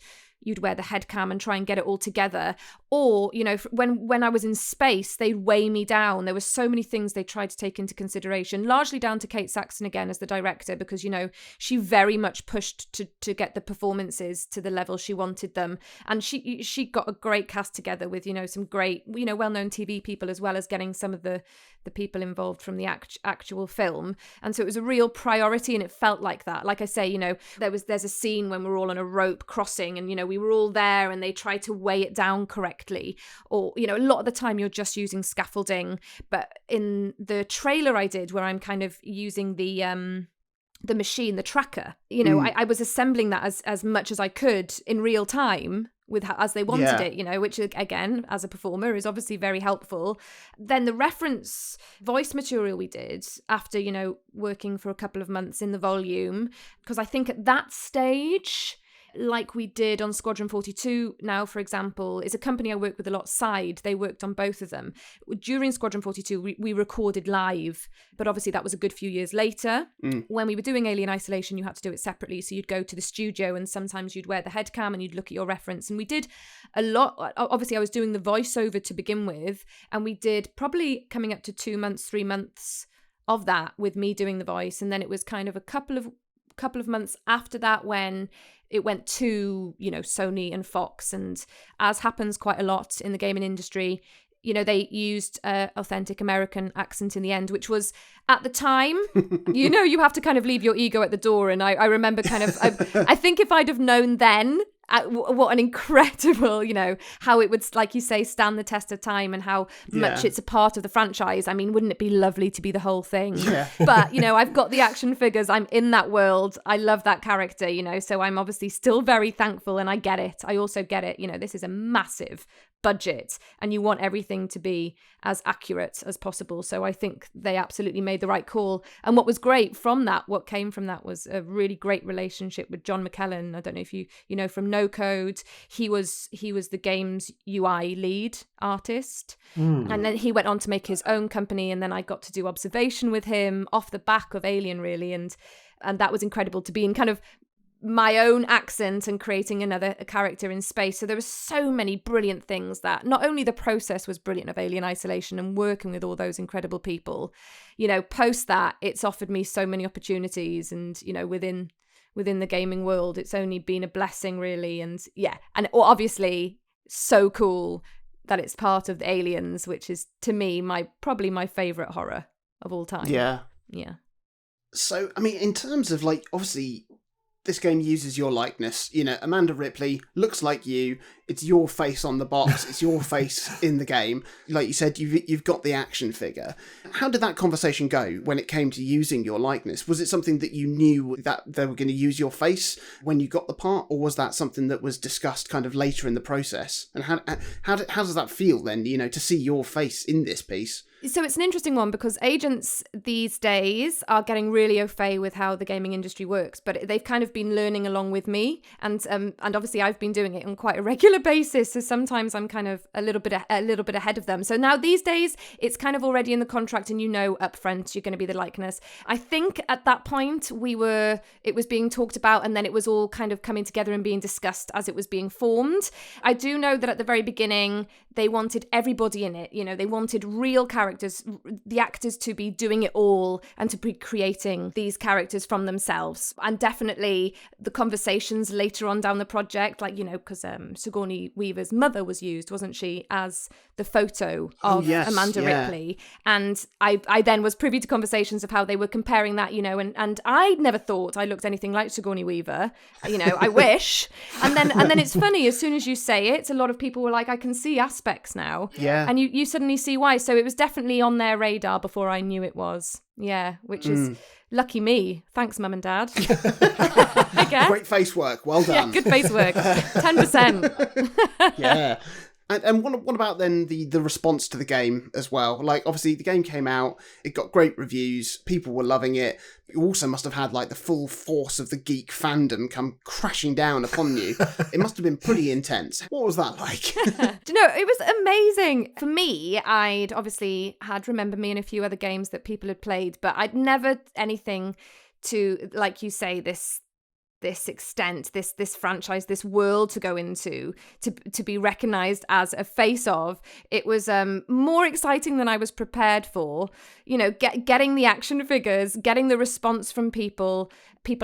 wear the head cam and try and get it all together. Or, when I was in space, they'd weigh me down. There were so many things they tried to take into consideration, largely down to Kate Saxon again as the director, because, she very much pushed to get the performances to the level she wanted them. And she got a great cast together with, some great, well-known TV people, as well as getting some of the people involved from the actual film. And so it was a real priority, and it felt like that. Like I say, there's a scene when we're all on a rope crossing, and, we were all there and they tried to weigh it down correctly. Or, a lot of the time you're just using scaffolding. But in the trailer I did, where I'm kind of using the machine, the tracker, I was assembling that as much as I could in real time as they wanted it, which again, as a performer, is obviously very helpful. Then the reference voice material we did after, working for a couple of months in the volume, because I think at that stage, like we did on Squadron 42 now, for example, is a company I work with a lot, Side. They worked on both of them. During Squadron 42, we recorded live, but obviously that was a good few years later. When we were doing Alien Isolation, you had to do it separately. So you'd go to the studio and sometimes you'd wear the head cam and you'd look at your reference. And we did a lot. Obviously, I was doing the voiceover to begin with, and we did probably coming up to 2 months, 3 months of that with me doing the voice. And then it was kind of a couple of months after that when it went to, Sony and Fox. And as happens quite a lot in the gaming industry, they used authentic American accent in the end, which was at the time, you have to kind of leave your ego at the door. And I remember kind of, I think if I'd have known then, what an incredible, how it would, like you say, stand the test of time and how much it's a part of the franchise. I mean, wouldn't it be lovely to be the whole thing? Yeah. But, I've got the action figures. I'm in that world. I love that character, so I'm obviously still very thankful, and I get it. I also get it. This is a massive budget and you want everything to be as accurate as possible. So I think they absolutely made the right call. And what was great from that, what came from that, was a really great relationship with John McKellen. I don't know if you know from No Code. He was the game's UI lead artist. And then he went on to make his own company, and then I got to do observation with him off the back of Alien, really. And that was incredible to be in kind of my own accent and creating another character in space. So there were so many brilliant things that not only the process was brilliant of Alien Isolation and working with all those incredible people, post that, it's offered me so many opportunities, and, within the gaming world, it's only been a blessing, really. And obviously so cool that it's part of the Aliens, which is to me probably my favorite horror of all time. Yeah. So, I mean, in terms of obviously this game uses your likeness. Amanda Ripley looks like you. It's your face on the box. It's your face in the game. Like you said, you've got the action figure. How did that conversation go when it came to using your likeness? Was it something that you knew that they were going to use your face when you got the part, or was that something that was discussed kind of later in the process? And how does that feel then? To see your face in this piece. So it's an interesting one because agents these days are getting really au fait with how the gaming industry works, but they've kind of been learning along with me, and obviously I've been doing it on quite a regular basis. So sometimes I'm kind of a little bit ahead of them. So now these days it's kind of already in the contract, and up front you're going to be the likeness. I think at that point it was being talked about, and then it was all kind of coming together and being discussed as it was being formed. I do know that at the very beginning they wanted everybody in it. They wanted real characters, the actors to be doing it all and to be creating these characters from themselves. And definitely the conversations later on down the project, like, because Sigourney Weaver's mother was used, wasn't she, as the photo of Amanda Ripley. And I then was privy to conversations of how they were comparing that, and I never thought I looked anything like Sigourney Weaver. I wish. And then it's funny, as soon as you say it, a lot of people were like, I can see aspects now. Yeah. And you suddenly see why. So it was definitely on their radar before I knew it was. Yeah, which is lucky me. Thanks, Mum and Dad. I guess. Great face work. Well done. Yeah, good face work. 10%. Yeah. And what about then the response to the game as well? Like, obviously, the game came out, it got great reviews, people were loving it. You also must have had, like, the full force of the geek fandom come crashing down upon you. It must have been pretty intense. What was that like? Do you know, it was amazing. For me, I'd obviously had Remember Me and a few other games that people had played, but I'd never anything to, like you say, this extent, this franchise, this world to go into, to be recognized as a face of. It was more exciting than I was prepared for. Getting the action figures, getting the response from people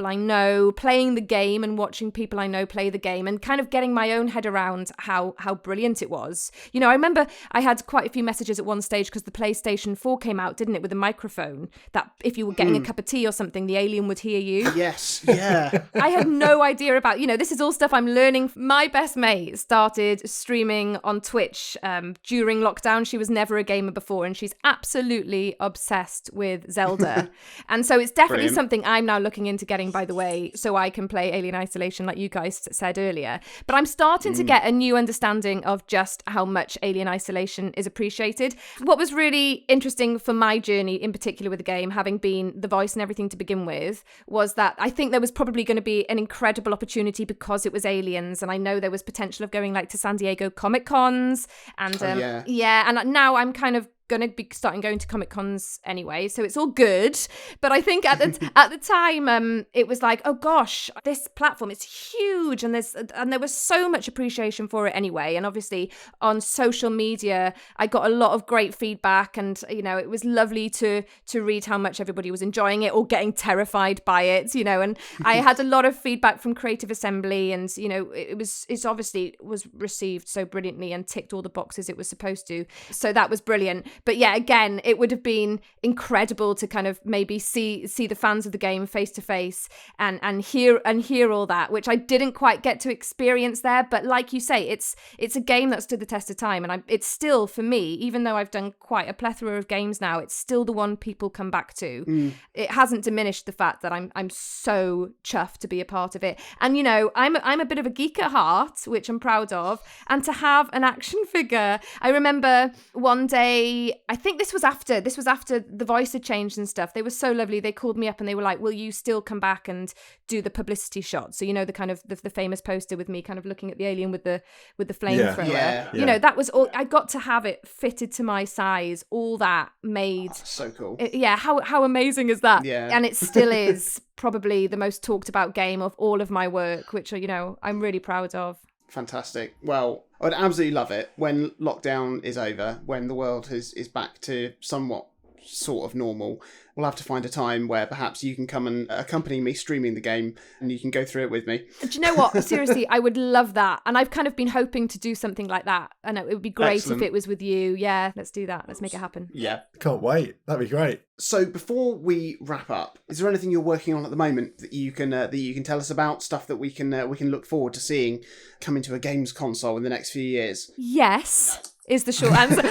I know, playing the game and watching people I know play the game, and kind of getting my own head around how brilliant it was. I remember I had quite a few messages at one stage because the PlayStation 4 came out, didn't it, with a microphone that if you were getting a cup of tea or something, the alien would hear you. Yes, yeah. I had no idea about, this is all stuff I'm learning. My best mate started streaming on Twitch during lockdown. She was never a gamer before, and she's absolutely obsessed with Zelda. And so it's definitely something I'm now looking into getting, by the way, so I can play Alien Isolation like you guys said earlier. But I'm starting to get a new understanding of just how much Alien Isolation is appreciated. What was really interesting for my journey in particular with the game, having been the voice and everything to begin with, was that I think there was probably going to be an incredible opportunity because it was aliens, and I know there was potential of going like to San Diego Comic Cons, and and now I'm kind of going to be going to Comic Cons anyway, so it's all good. But I think at the time it was like, oh gosh, this platform is huge, and there was so much appreciation for it anyway. And obviously on social media I got a lot of great feedback, and it was lovely to read how much everybody was enjoying it or getting terrified by it, and I had a lot of feedback from Creative Assembly, and it obviously was received so brilliantly and ticked all the boxes it was supposed to, so that was brilliant. But yeah, again, it would have been incredible to kind of maybe see the fans of the game face to face and hear all that, which I didn't quite get to experience there. But like you say, it's a game that stood the test of time, and it's still, for me, even though I've done quite a plethora of games now, it's still the one people come back to. It hasn't diminished the fact that I'm so chuffed to be a part of it. And I'm a bit of a geek at heart, which I'm proud of, and to have an action figure. I remember one day, I think this was after the voice had changed and stuff. They were so lovely. They called me up and they were like, will you still come back and do the publicity shot? So the kind of the famous poster with me kind of looking at the alien with the flamethrower. Yeah. That was all. I got to have it fitted to my size. All that made so cool. How amazing is that? Yeah. And it still is probably the most talked about game of all of my work, which I'm really proud of. Fantastic. Well, I'd absolutely love it when lockdown is over, when the world is back to somewhat sort of normal. We'll have to find a time where perhaps you can come and accompany me streaming the game, and you can go through it with me. Do you know what? Seriously, I would love that. And I've kind of been hoping to do something like that. And it would be great Excellent. If it was with you. Yeah, let's do that. Let's make it happen. Yeah. Can't wait. That'd be great. So before we wrap up, is there anything you're working on at the moment that you can tell us about? Stuff that we can look forward to seeing come into a games console in the next few years? Yes, is the short answer.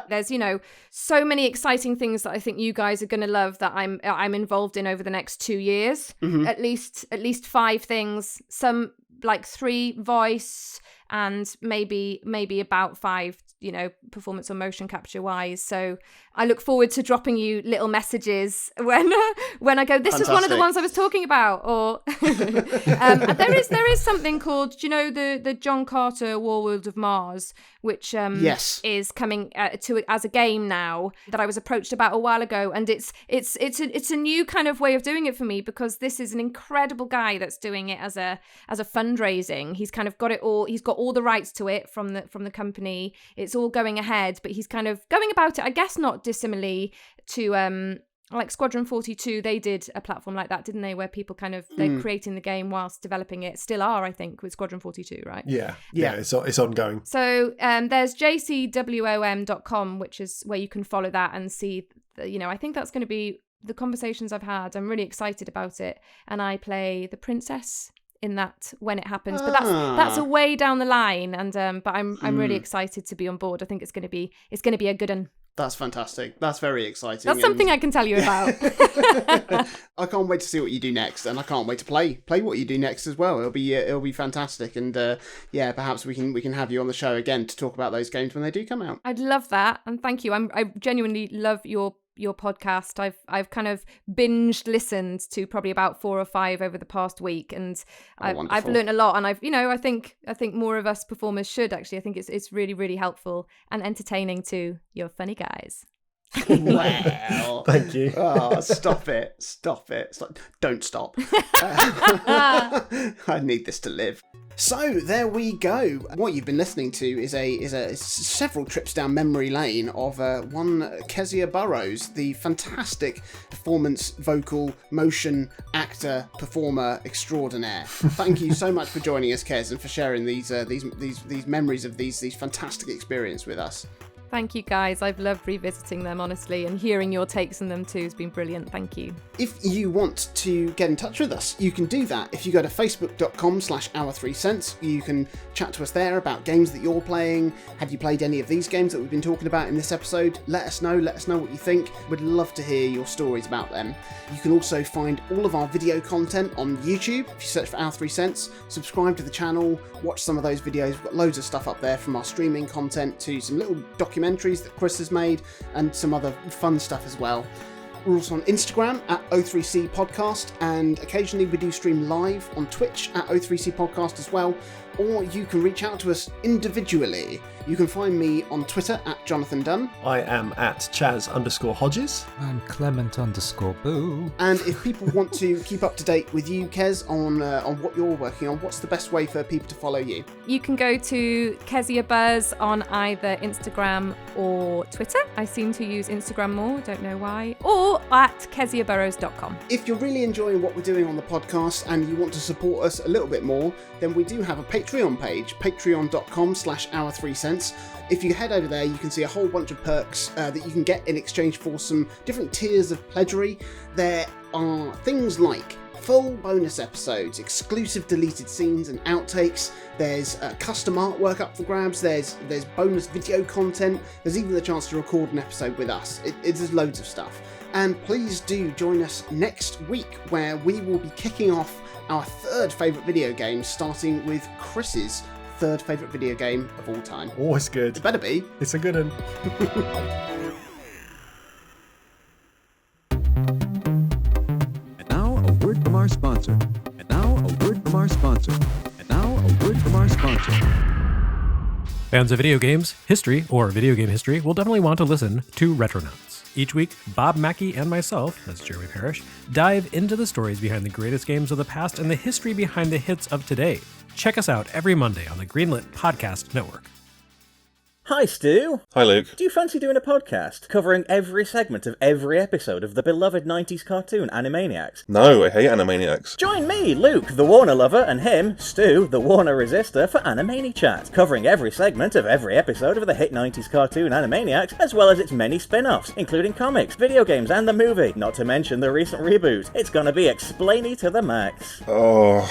There's, so many exciting things that I think you guys are going to love that I'm involved in over the next 2 years. Mm-hmm. At least 5 things. Some like 3 voice and maybe about 5 performance or motion capture wise. So I look forward to dropping you little messages when I go, this is one of the ones I was talking about. Or there is something called, the John Carter Warworld of Mars, which is coming to as a game now, that I was approached about a while ago, and it's a new kind of way of doing it for me, because this is an incredible guy that's doing it as a fundraising. He's kind of got it all. He's got all the rights to it from the company. It's all going ahead, but he's kind of going about it, I guess, not dissimilarly to like Squadron 42. They did a platform like that, didn't they, where people kind of they're creating the game whilst developing it. Still are, I think, with Squadron 42, right? Yeah, it's ongoing. So there's jcwom.com, which is where you can follow that and see. I think that's going to be the conversations I've had. I'm really excited about it, and I play the princess in that when it happens, but that's a way down the line, and but I'm really excited to be on board. I think it's going to be a good one. That's fantastic. That's very exciting. That's something I can tell you about. I can't wait to see what you do next, and I can't wait to play what you do next as well. It'll be fantastic, and perhaps we can have you on the show again to talk about those games when they do come out. I'd love that, and thank you. I genuinely love your podcast. I've kind of binged listened to probably about 4 or 5 over the past week, and I've learned a lot, and I think more of us performers should actually. I think it's really, really helpful and entertaining too. You're funny guys. Wow. Thank you. Oh, stop it. Don't stop. I need this to live. So there we go. What you've been listening to is several trips down memory lane of one Kezia Burrows, the fantastic performance, vocal, motion actor, performer extraordinaire. Thank you so much for joining us, Kez, and for sharing these memories of these fantastic experiences with us. Thank you, guys. I've loved revisiting them, honestly, and hearing your takes on them too has been brilliant. Thank you. If you want to get in touch with us, you can do that. If you go to facebook.com/our3cents, you can chat to us there about games that you're playing. Have you played any of these games that we've been talking about in this episode? Let us know what you think. We'd love to hear your stories about them. You can also find all of our video content on YouTube. If you search for Our3cents, subscribe to the channel, watch some of those videos. We've got loads of stuff up there, from our streaming content to some little documentaries that Chris has made, and some other fun stuff as well. We're also on Instagram at O3C Podcast, and occasionally we do stream live on Twitch at O3C Podcast as well. Or you can reach out to us individually. You can find me on Twitter at Jonathan Dunn. I am at Chaz_Hodges. I'm Clement_Boo. And if people want to keep up to date with you, Kez, on what you're working on, what's the best way for people to follow you? You can go to Kezia Buzz on either Instagram or Twitter. I seem to use Instagram more, don't know why. Or at keziaburrows.com. If you're really enjoying what we're doing on the podcast and you want to support us a little bit more, then we do have a Patreon page, patreon.com/our3cents. If you head over there, you can see a whole bunch of perks that you can get in exchange for some different tiers of pledgery. There are things like full bonus episodes, exclusive deleted scenes and outtakes. There's custom artwork up for grabs. There's bonus video content. There's even the chance to record an episode with us. There's loads of stuff. And please do join us next week, where we will be kicking off our third favourite video game, starting with Chris's third favourite video game of all time. Always good. It better be. It's a good one. And now a word from our sponsor. And now a word from our sponsor. And now a word from our sponsor. Fans of video games, history, or video game history will definitely want to listen to Retronauts. Each week, Bob Mackey and myself, that's Jeremy Parrish, dive into the stories behind the greatest games of the past and the history behind the hits of today. Check us out every Monday on the Greenlit Podcast Network. Hi, Stu. Hi, Luke. Do you fancy doing a podcast covering every segment of every episode of the beloved 90s cartoon Animaniacs? No, I hate Animaniacs. Join me, Luke, the Warner lover, and him, Stu, the Warner resistor, for Animani Chat, covering every segment of every episode of the hit 90s cartoon Animaniacs, as well as its many spin-offs, including comics, video games, and the movie, not to mention the recent reboot. It's gonna be explainy to the max. Oh,